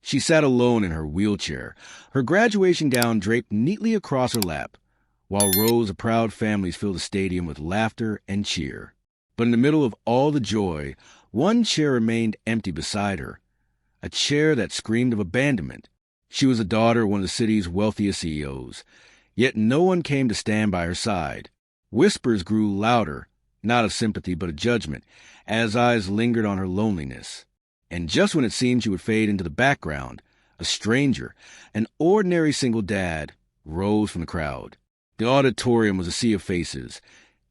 She sat alone in her wheelchair, her graduation gown draped neatly across her lap, while rows of proud families filled the stadium with laughter and cheer. But in the middle of all the joy, one chair remained empty beside her, a chair that screamed of abandonment. She was the daughter of one of the city's wealthiest CEOs, yet no one came to stand by her side. Whispers grew louder, not of sympathy but of judgment, as eyes lingered on her loneliness. And just when it seemed she would fade into the background, a stranger, an ordinary single dad, rose from the crowd. The auditorium was a sea of faces,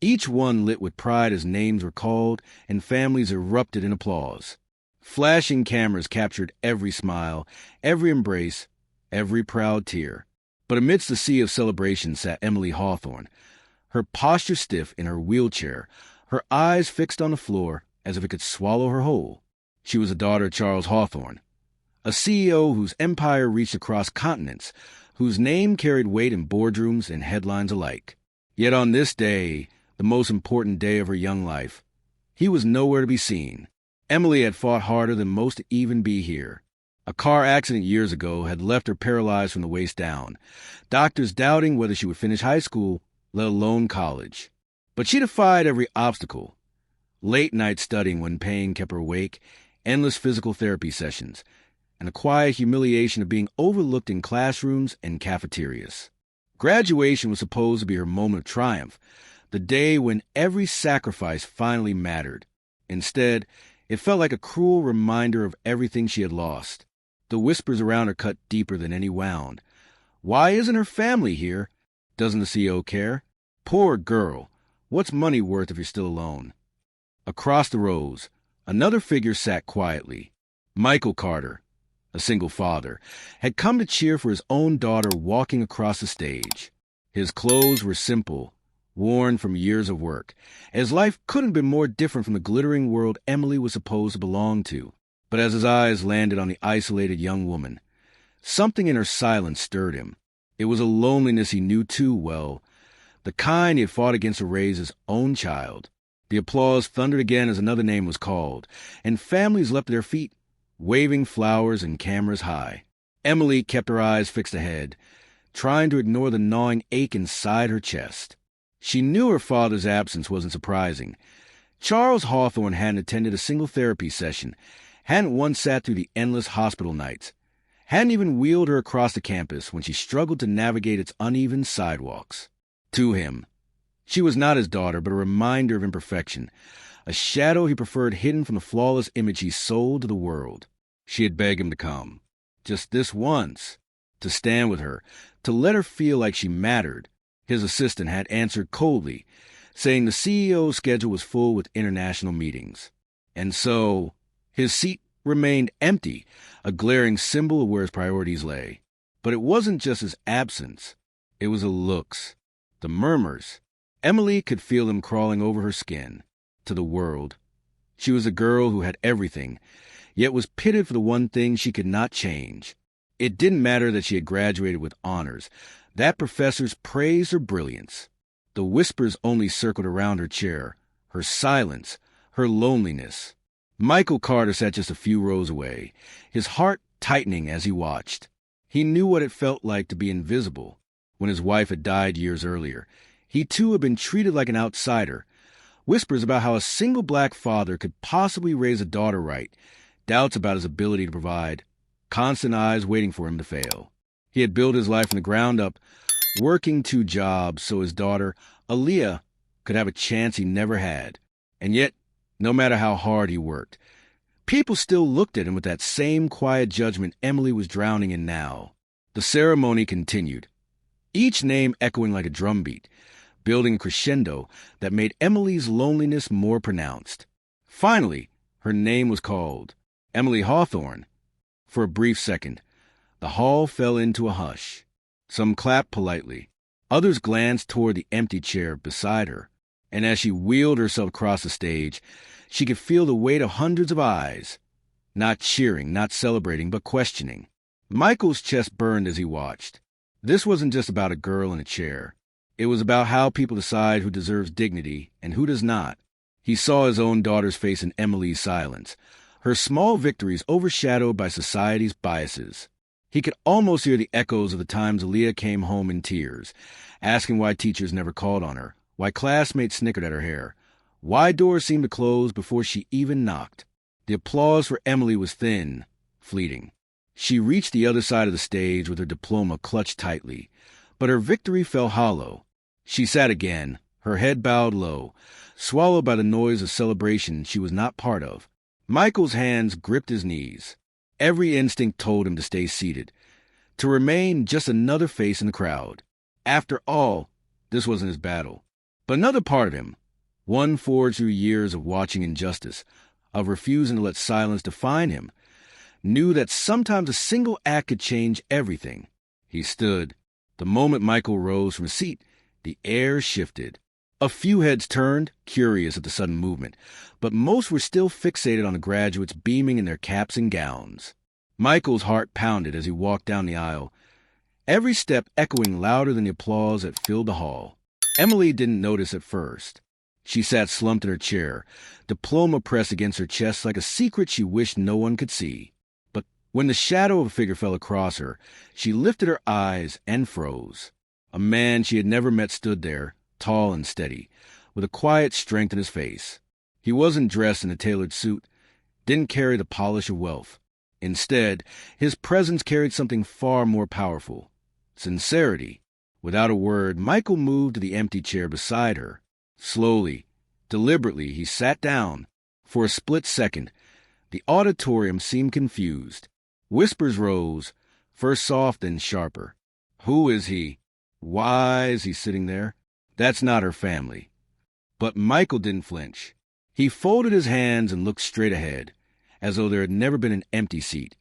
each one lit with pride as names were called and families erupted in applause. Flashing cameras captured every smile, every embrace, every proud tear. But amidst the sea of celebration sat Emily Hawthorne, her posture stiff in her wheelchair, her eyes fixed on the floor as if it could swallow her whole. She was the daughter of Charles Hawthorne, a CEO whose empire reached across continents, whose name carried weight in boardrooms and headlines alike. Yet on this day, the most important day of her young life, he was nowhere to be seen. Emily had fought harder than most to even be here. A car accident years ago had left her paralyzed from the waist down, doctors doubting whether she would finish high school, let alone college. But she defied every obstacle. Late night studying when pain kept her awake, endless physical therapy sessions, and the quiet humiliation of being overlooked in classrooms and cafeterias. Graduation was supposed to be her moment of triumph, the day when every sacrifice finally mattered. Instead, it felt like a cruel reminder of everything she had lost. The whispers around her cut deeper than any wound. Why isn't her family here? Doesn't the CEO care? Poor girl. What's money worth if you're still alone? Across the rows, another figure sat quietly. Michael Carter, a single father, had come to cheer for his own daughter walking across the stage. His clothes were simple, worn from years of work, as life couldn't have been more different from the glittering world Emily was supposed to belong to. But as his eyes landed on the isolated young woman, something in her silence stirred him. It was a loneliness he knew too well, the kind he had fought against to raise his own child. The applause thundered again as another name was called, and families leapt to their feet, waving flowers and cameras high. Emily kept her eyes fixed ahead, trying to ignore the gnawing ache inside her chest. She knew her father's absence wasn't surprising. Charles Hawthorne hadn't attended a single therapy session, hadn't once sat through the endless hospital nights, hadn't even wheeled her across the campus when she struggled to navigate its uneven sidewalks. To him, she was not his daughter, but a reminder of imperfection, a shadow he preferred hidden from the flawless image he sold to the world. She had begged him to come, just this once, to stand with her, to let her feel like she mattered. His assistant had answered coldly, saying the CEO's schedule was full with international meetings. And so, his seat remained empty, a glaring symbol of where his priorities lay. But it wasn't just his absence. It was the looks, the murmurs. Emily could feel them crawling over her skin. To the world, she was a girl who had everything, yet was pitted for the one thing she could not change. It didn't matter that she had graduated with honors. That professors praised her brilliance. The whispers only circled around her chair, her silence, her loneliness. Michael Carter sat just a few rows away, his heart tightening as he watched. He knew what it felt like to be invisible. When his wife had died years earlier, he too had been treated like an outsider. Whispers about how a single black father could possibly raise a daughter right, doubts about his ability to provide, constant eyes waiting for him to fail. He had built his life from the ground up, working 2 jobs so his daughter, Aaliyah, could have a chance he never had. And yet, no matter how hard he worked, people still looked at him with that same quiet judgment Emily was drowning in now. The ceremony continued, each name echoing like a drumbeat, building a crescendo that made Emily's loneliness more pronounced. Finally, her name was called, Emily Hawthorne. For a brief second, the hall fell into a hush. Some clapped politely. Others glanced toward the empty chair beside her. And as she wheeled herself across the stage, she could feel the weight of hundreds of eyes. Not cheering, not celebrating, but questioning. Michael's chest burned as he watched. This wasn't just about a girl in a chair. It was about how people decide who deserves dignity and who does not. He saw his own daughter's face in Emily's silence, her small victories overshadowed by society's biases. He could almost hear the echoes of the times Aaliyah came home in tears, asking why teachers never called on her, why classmates snickered at her hair, why doors seemed to close before she even knocked. The applause for Emily was thin, fleeting. She reached the other side of the stage with her diploma clutched tightly, but her victory fell hollow. She sat again, her head bowed low, swallowed by the noise of celebration she was not part of. Michael's hands gripped his knees. Every instinct told him to stay seated, to remain just another face in the crowd. After all, this wasn't his battle. But another part of him, one forged through years of watching injustice, of refusing to let silence define him, knew that sometimes a single act could change everything. He stood. The moment Michael rose from his seat, the air shifted. A few heads turned, curious at the sudden movement, but most were still fixated on the graduates beaming in their caps and gowns. Michael's heart pounded as he walked down the aisle, every step echoing louder than the applause that filled the hall. Emily didn't notice at first. She sat slumped in her chair, diploma pressed against her chest like a secret she wished no one could see. But when the shadow of a figure fell across her, she lifted her eyes and froze. A man she had never met stood there, tall and steady, with a quiet strength in his face. He wasn't dressed in a tailored suit, didn't carry the polish of wealth. Instead, his presence carried something far more powerful: sincerity. Without a word, Michael moved to the empty chair beside her. Slowly, deliberately, he sat down. For a split second, the auditorium seemed confused. Whispers rose, first soft then sharper. Who is he? Why is he sitting there? That's not her family. But Michael didn't flinch. He folded his hands and looked straight ahead, as though there had never been an empty seat,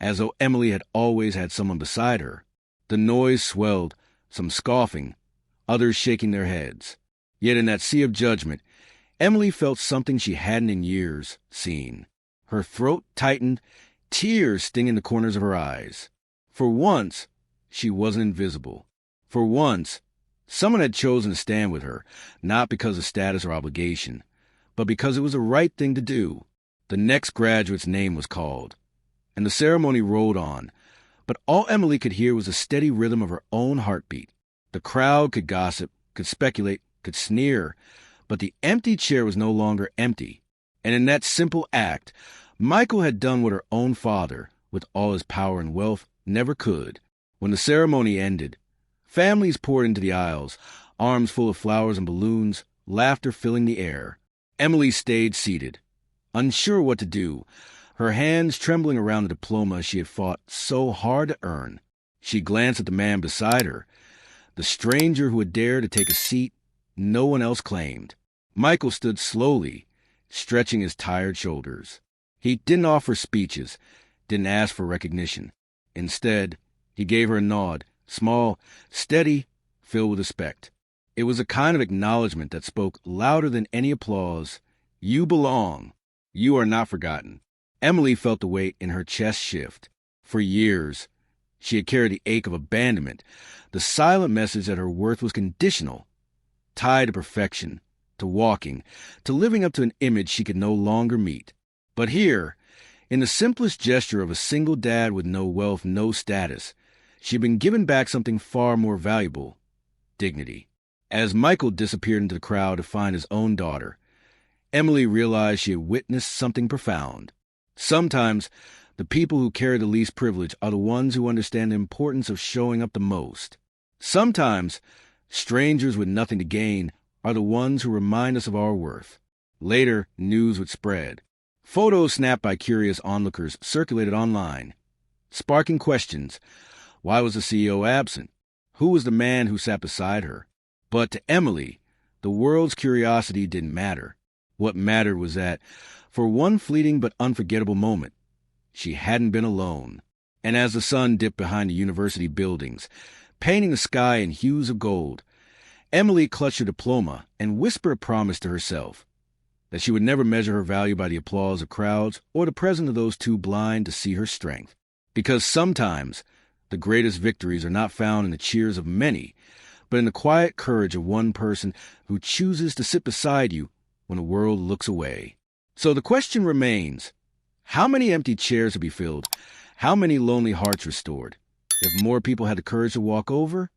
as though Emily had always had someone beside her. The noise swelled, some scoffing, others shaking their heads. Yet in that sea of judgment, Emily felt something she hadn't in years seen. Her throat tightened, tears stinging the corners of her eyes. For once, she wasn't invisible. For once, someone had chosen to stand with her, not because of status or obligation, but because it was the right thing to do. The next graduate's name was called, and the ceremony rolled on, but all Emily could hear was the steady rhythm of her own heartbeat. The crowd could gossip, could speculate, could sneer, but the empty chair was no longer empty. And in that simple act, Michael had done what her own father, with all his power and wealth, never could. When the ceremony ended, families poured into the aisles, arms full of flowers and balloons, laughter filling the air. Emily stayed seated, unsure what to do, her hands trembling around the diploma she had fought so hard to earn. She glanced at the man beside her, the stranger who had dared to take a seat no one else claimed. Michael stood slowly, stretching his tired shoulders. He didn't offer speeches, didn't ask for recognition. Instead, he gave her a nod, small, steady, filled with respect. It was a kind of acknowledgement that spoke louder than any applause. You belong. You are not forgotten. Emily felt the weight in her chest shift. For years, she had carried the ache of abandonment, the silent message that her worth was conditional, tied to perfection, to walking, to living up to an image she could no longer meet. But here, in the simplest gesture of a single dad with no wealth, no status, she had been given back something far more valuable: dignity. As Michael disappeared into the crowd to find his own daughter, Emily realized she had witnessed something profound. Sometimes, the people who carry the least privilege are the ones who understand the importance of showing up the most. Sometimes, strangers with nothing to gain are the ones who remind us of our worth. Later, news would spread. Photos snapped by curious onlookers circulated online, sparking questions. Why was the CEO absent? Who was the man who sat beside her? But to Emily, the world's curiosity didn't matter. What mattered was that, for one fleeting but unforgettable moment, she hadn't been alone. And as the sun dipped behind the university buildings, painting the sky in hues of gold, Emily clutched her diploma and whispered a promise to herself, that she would never measure her value by the applause of crowds or the presence of those too blind to see her strength. Because sometimes the greatest victories are not found in the cheers of many, but in the quiet courage of one person who chooses to sit beside you when the world looks away. So the question remains, How many empty chairs would be filled? How many lonely hearts restored? If more people had the courage to walk over,